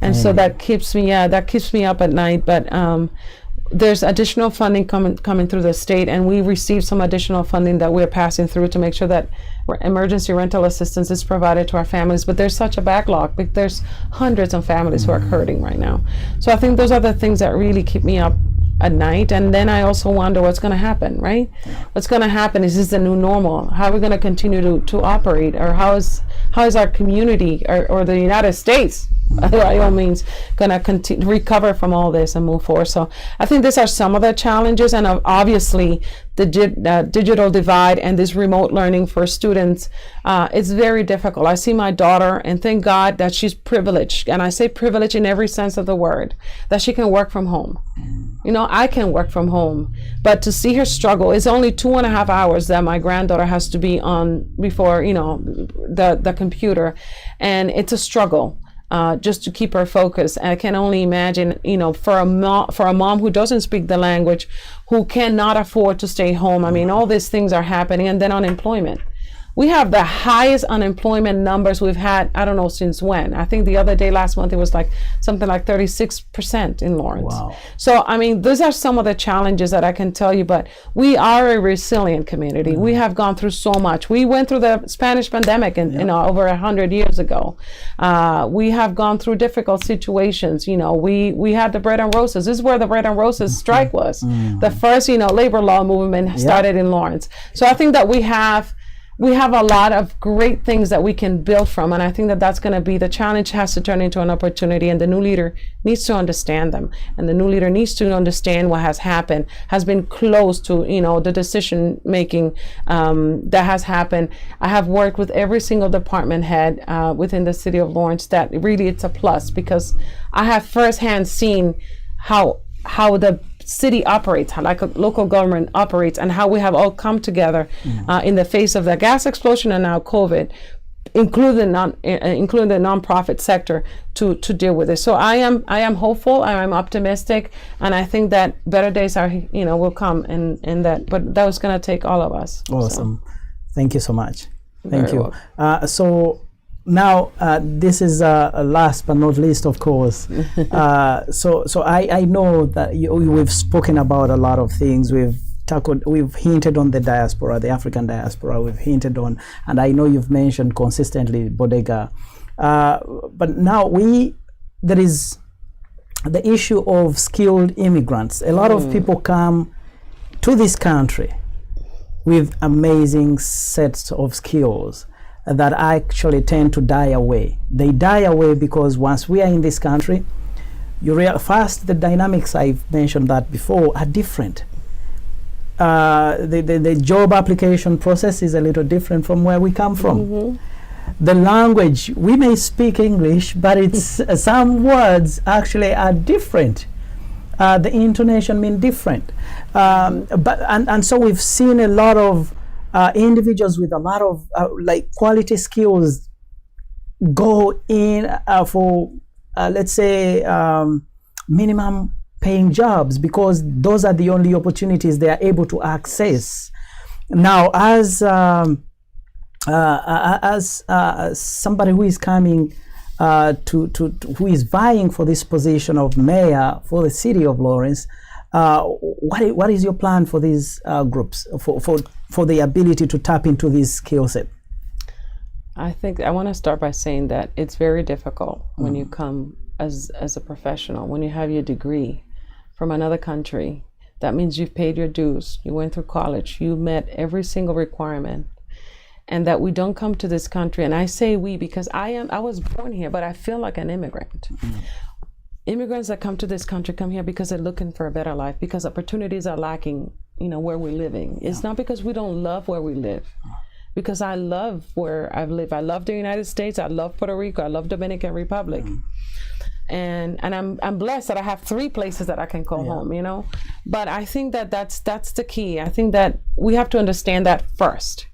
S2: And so that keeps me up at night. But there's additional funding coming through the state, and we received some additional funding that we're passing through to make sure that emergency rental assistance is provided to our families. But there's such a backlog. There's hundreds of families who are hurting right now. So I think those are the things that really keep me up at night. And then I also wonder what's going to happen, right? What's going to happen? Is this the new normal? How are we going to continue to operate? Or how is our community or the United States, by all means, going to recover from all this and move forward? So I think these are some of the challenges, and obviously the digital divide and this remote learning for students, it's very difficult. I see my daughter, and thank God that she's privileged, and I say privileged in every sense of the word, that she can work from home. I can work from home, but to see her struggle, it's only 2.5 hours that my granddaughter has to be on before, the computer, and it's a struggle. Just to keep her focused. And I can only imagine, for a mom who doesn't speak the language, who cannot afford to stay home. I mean, all these things are happening. And then unemployment. We have the highest unemployment numbers we've had, I don't know since when. I think the other day, last month, it was like something like 36% in Lawrence.
S1: Wow.
S2: So, I mean, those are some of the challenges that I can tell you, but we are a resilient community. We have gone through so much. We went through the Spanish pandemic over 100 years ago. We have gone through difficult situations. We had the Bread and Roses. This is where the Bread and Roses strike was. The first, labor law movement started in Lawrence. So I think that we have a lot of great things that we can build from, and I think that that's going to be the challenge. Has to turn into an opportunity, and the new leader needs to understand them, and the new leader needs to understand what has happened, has been close to the decision making that has happened. I have worked with every single department head within the city of Lawrence. That really, it's a plus, because I have firsthand seen how the city operates, how like a local government operates, and how we have all come together in the face of the gas explosion and now COVID, including the nonprofit sector, to deal with it. So I am hopeful, I am optimistic, and I think that better days will come, and but that was going to take all of us.
S1: Awesome. So. Thank you so much. Thank you.
S2: Well.
S1: Now, this is last but not least, of course. So I know that we've spoken about a lot of things. We've hinted on the diaspora, the African diaspora. We've hinted on, and I know you've mentioned consistently Bodega. But now there is the issue of skilled immigrants. A lot of people come to this country with amazing sets of skills that actually tend to die away. They die away because once we are in this country, first, the dynamics, I've mentioned that before, are different. The job application process is a little different from where we come from. The language, we may speak English, but it's some words actually are different. The intonation mean different. And so we've seen a lot of individuals with a lot of quality skills go in for let's say minimum paying jobs, because those are the only opportunities they are able to access. Now, as somebody who is coming who is vying for this position of mayor for the city of Lawrence, what is your plan for these groups, for the ability to tap into this skill set?
S2: I think I want to start by saying that it's very difficult when you come as a professional, when you have your degree from another country. That means you've paid your dues, you went through college, you met every single requirement, and that we don't come to this country, and I say we because I was born here, but I feel like an immigrant. immigrants that come to this country come here because they're looking for a better life, because opportunities are lacking, where we're living. It's not because we don't love where we live, because I love where I've lived. I love the United States. I love Puerto Rico. I love Dominican Republic. And I'm blessed that I have 3 places that I can call home, But I think that that's the key. I think that we have to understand that first.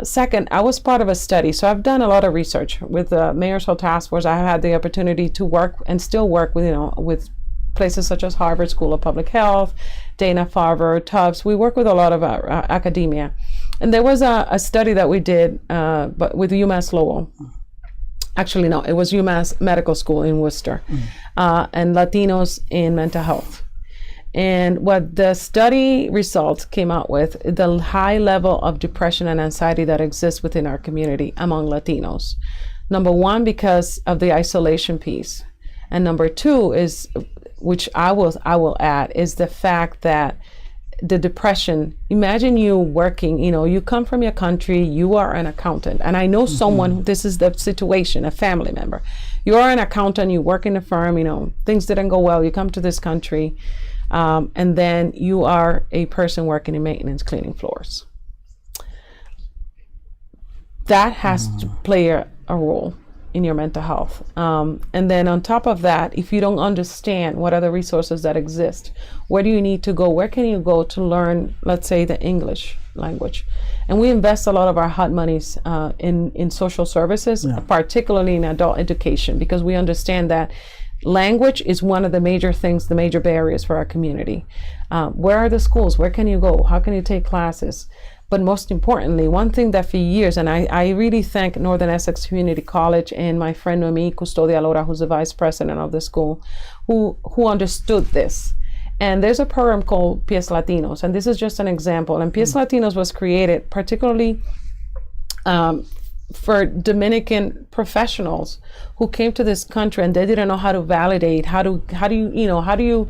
S2: Second, I was part of a study. So I've done a lot of research with the Mayor's Hall Task Force. I had the opportunity to work and still work with, with places such as Harvard School of Public Health, Dana-Farber, Tufts. We work with a lot of academia. And there was a study that we did but with UMass Lowell. Actually, no, it was UMass Medical School in Worcester, and Latinos in mental health. And what the study results came out with, the high level of depression and anxiety that exists within our community among Latinos. Number one, because of the isolation piece. And number two is, which I will add, is the fact that the depression, imagine you working, you come from your country, you are an accountant. And I know someone, this is the situation, a family member. You are an accountant, you work in a firm, things didn't go well, you come to this country, and then you are a person working in maintenance, cleaning floors. That has to play a role in your mental health. And then on top of that, if you don't understand what are the resources that exist, where do you need to go? Where can you go to learn, let's say, the English language? And we invest a lot of our hot monies in social services, particularly in adult education, because we understand that language is one of the major things, the major barriers for our community. Where are the schools? Where can you go? How can you take classes? But most importantly, one thing that for years, and I really thank Northern Essex Community College and my friend Noemi Custodia Lora, who's the vice president of the school, who understood this. And there's a program called PS Latinos, and this is just an example. And PS Latinos was created particularly for Dominican professionals who came to this country and they didn't know how to validate, how do you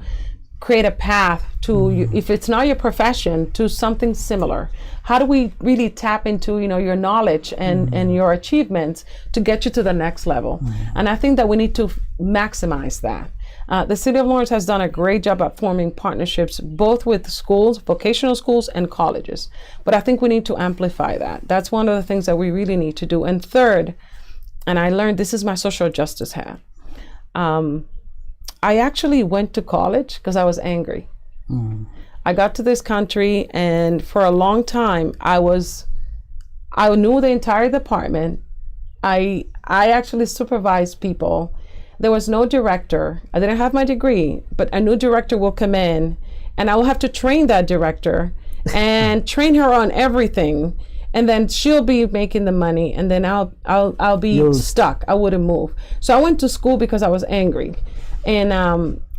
S2: create a path to, if it's not your profession, to something similar. How do we really tap into, your knowledge and your achievements to get you to the next level? And I think that we need to maximize that. The City of Lawrence has done a great job at forming partnerships, both with schools, vocational schools, and colleges. But I think we need to amplify that. That's one of the things that we really need to do. And third, and I learned, this is my social justice hat. I actually went to college because I was angry. I got to this country, and for a long time, I knew the entire department. I actually supervised people. There was no director. I didn't have my degree, but a new director will come in, and I will have to train that director and train her on everything. And then she'll be making the money, and then I'll be stuck. I wouldn't move. So I went to school because I was angry. And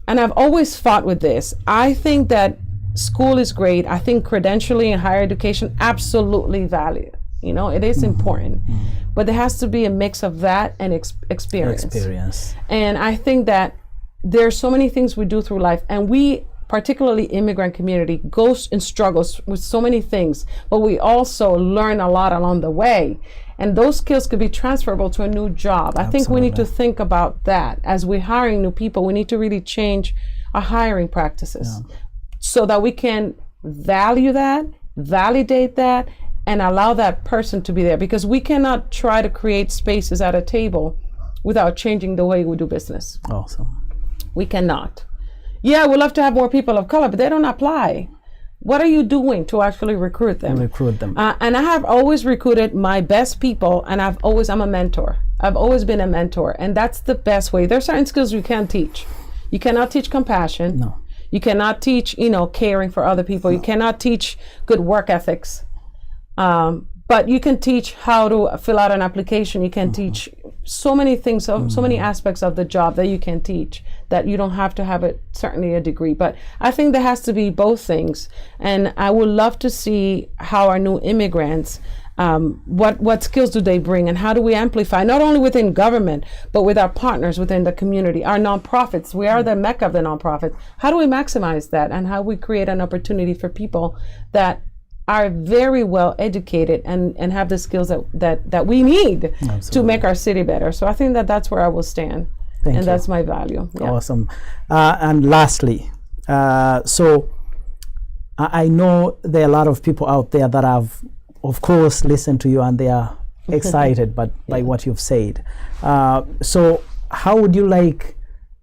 S2: I've always fought with this. I think that school is great. I think credentialing and higher education absolutely valid. It is important, but there has to be a mix of that and experience. And I think that there's so many things we do through life, and we, particularly immigrant community, goes and struggles with so many things, but we also learn a lot along the way. And those skills could be transferable to a new job. I think we need to think about that. As we're hiring new people, we need to really change our hiring practices so that we can value that, validate that, and allow that person to be there. Because we cannot try to create spaces at a table without changing the way we do business.
S1: Awesome.
S2: We cannot. Yeah, we'd love to have more people of color, but they don't apply. What are you doing to actually recruit them? And I have always recruited my best people, and I'm a mentor. I've always been a mentor, and that's the best way. There's certain skills you can't teach. You cannot teach compassion.
S1: No.
S2: You cannot teach, caring for other people. No. You cannot teach good work ethics. But you can teach how to fill out an application. You can teach so many things, so many aspects of the job that you can teach, that you don't have to have certainly a degree. But I think there has to be both things. And I would love to see how our new immigrants, what skills do they bring, and how do we amplify, not only within government, but with our partners within the community, our nonprofits. We are the mecca of the nonprofits. How do we maximize that, and how we create an opportunity for people that are very well educated and have the skills that we need to make our city better. So I think that that's where I will stand.
S1: Thank
S2: and
S1: you.
S2: that's my value. Yeah.
S1: Awesome. And lastly, so I know there are a lot of people out there that have, of course, listened to you and they are excited by what you've said. So how would you like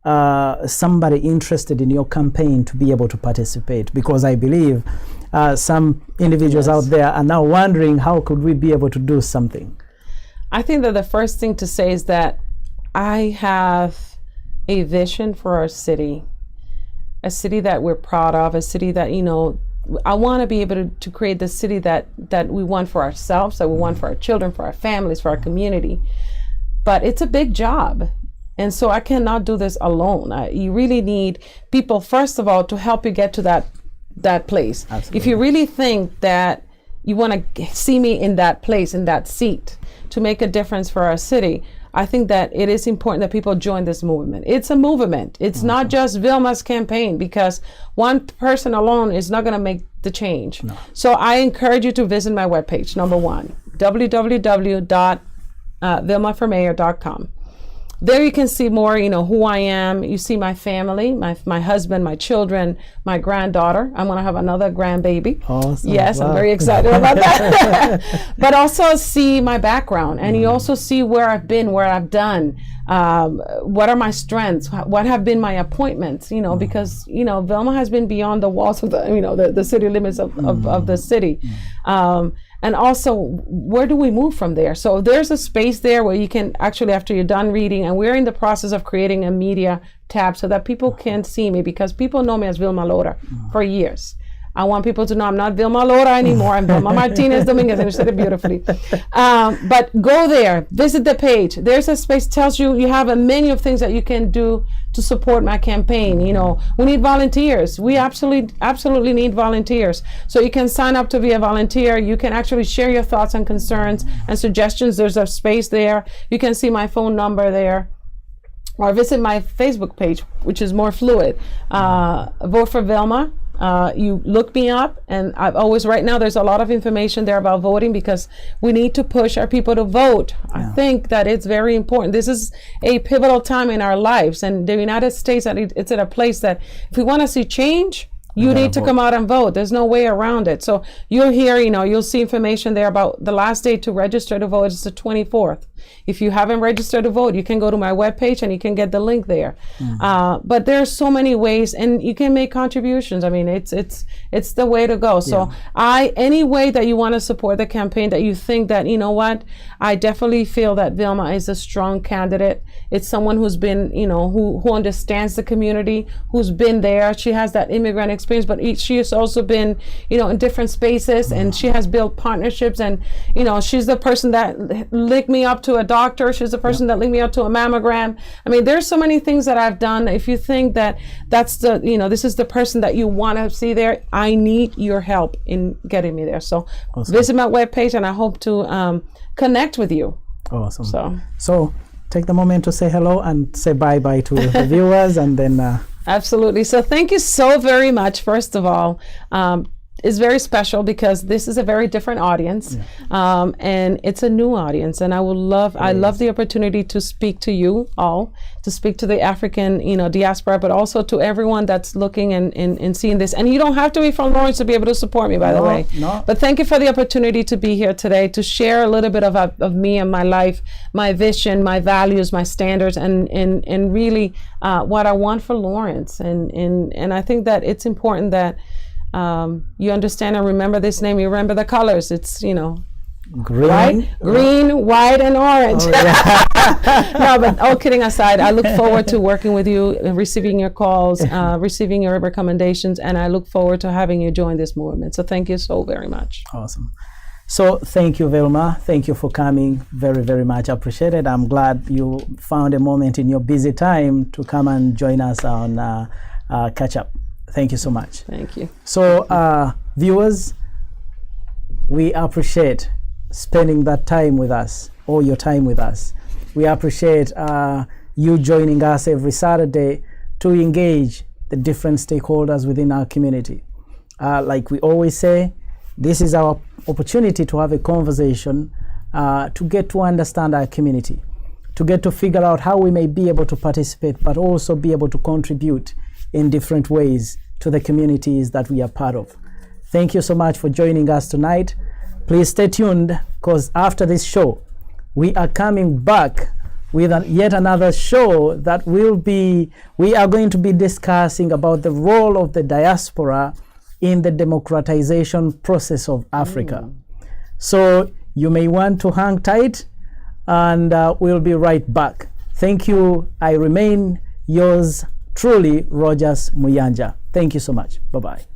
S1: somebody interested in your campaign to be able to participate? Because I believe some individuals out there are now wondering, how could we be able to do something?
S2: I think that the first thing to say is that I have a vision for our city, a city that we're proud of, a city that, you know, I want to be able to create the city that we want for ourselves, that we want for our children, for our families, for our community. But it's a big job. And so I cannot do this alone. You really need people, first of all, to help you get to that place.
S1: Absolutely.
S2: If you really think that you want to see me in that place, in that seat, to make a difference for our city, I think that it is important that people join this movement. It's a movement. It's not just VILMA's campaign, because one person alone is not going to make the change. No. So I encourage you to visit my webpage, number one, www.vilmaformayor.com. There you can see more, you know, who I am. You see my family, my husband, my children, my granddaughter. I'm going to have another grandbaby.
S1: Awesome.
S2: Yes,
S1: wow.
S2: I'm very excited about that. But also see my background, and you also see where I've been, where I've done, what are my strengths, what have been my appointments, you know, because, you know, VILMA has been beyond the walls of the, you know, the city limits of the city. And also, where do we move from there? So there's a space there where you can actually, after you're done reading, and we're in the process of creating a media tab so that people can see me, because people know me as Vilma Lora for years. I want people to know I'm not Vilma Lora anymore. I'm Vilma Martinez Dominguez, and you said it beautifully. But go there, visit the page. There's a space, tells you, you have a menu of things that you can do to support my campaign. You know, we need volunteers. We absolutely need volunteers. So you can sign up to be a volunteer. You can actually share your thoughts and concerns and suggestions. There's a space there. You can see my phone number there. Or visit my Facebook page, which is more fluid. Vote for VILMA. You look me up, and I've always, right now there's a lot of information there about voting, because we need to push our people to vote. I think that it's very important. This is a pivotal time in our lives, and the United States, it's at a place that if we want to see change, you need to come out and vote. There's no way around it. So you'll hear, you know, you'll see information there about the last day to register to vote is the 24th. If you haven't registered to vote, you can go to my webpage and you can get the link there. But there's so many ways, and you can make contributions. I mean, it's the way to go. So any way that you want to support the campaign, that you think that, you know what, I definitely feel that VILMA is a strong candidate. It's someone who's been, you know, who understands the community, who's been there. She has that immigrant experience, but she has also been, you know, in different spaces, and she has built partnerships, and, you know, she's the person that linked me up to a doctor. She's the person that linked me up to a mammogram. I mean, there's so many things that I've done. If you think that that's the, you know, this is the person that you want to see there, I need your help in getting me there. So visit my webpage, and I hope to connect with you.
S1: Awesome. So take the moment to say hello and say bye-bye to the viewers, and then...
S2: Absolutely. So thank you so very much, first of all. Is very special because this is a very different audience, and it's a new audience, and I love the opportunity to speak to you all, to speak to the African, you know, diaspora, but also to everyone that's looking and seeing this. And you don't have to be from Lawrence to be able to support me, by the way. But thank you for the opportunity to be here today, to share a little bit of me and my life, my vision, my values, my standards, and really what I want for Lawrence. And I think that it's important that you understand and remember this name. You remember the colors. It's, you know, green, white, and orange. No, but all kidding aside, I look forward to working with you, receiving your calls, receiving your recommendations, and I look forward to having you join this movement. So thank you so very much.
S1: Awesome. So thank you, Vilma. Thank you for coming. Very, very much appreciated. I'm glad you found a moment in your busy time to come and join us on Catch Up. Thank you so much.
S2: Thank you.
S1: So viewers, we appreciate spending that time with us, or your time with us. We appreciate you joining us every Saturday to engage the different stakeholders within our community. Like we always say, this is our opportunity to have a conversation, to get to understand our community, to get to figure out how we may be able to participate, but also be able to contribute in different ways to the communities that we are part of. Thank you so much for joining us tonight. Please stay tuned, because after this show, we are coming back with yet another show that we are going to be discussing about the role of the diaspora in the democratization process of Africa. So you may want to hang tight, and we'll be right back. Thank you. I remain yours truly, Rogers Muyanja. Thank you so much. Bye-bye.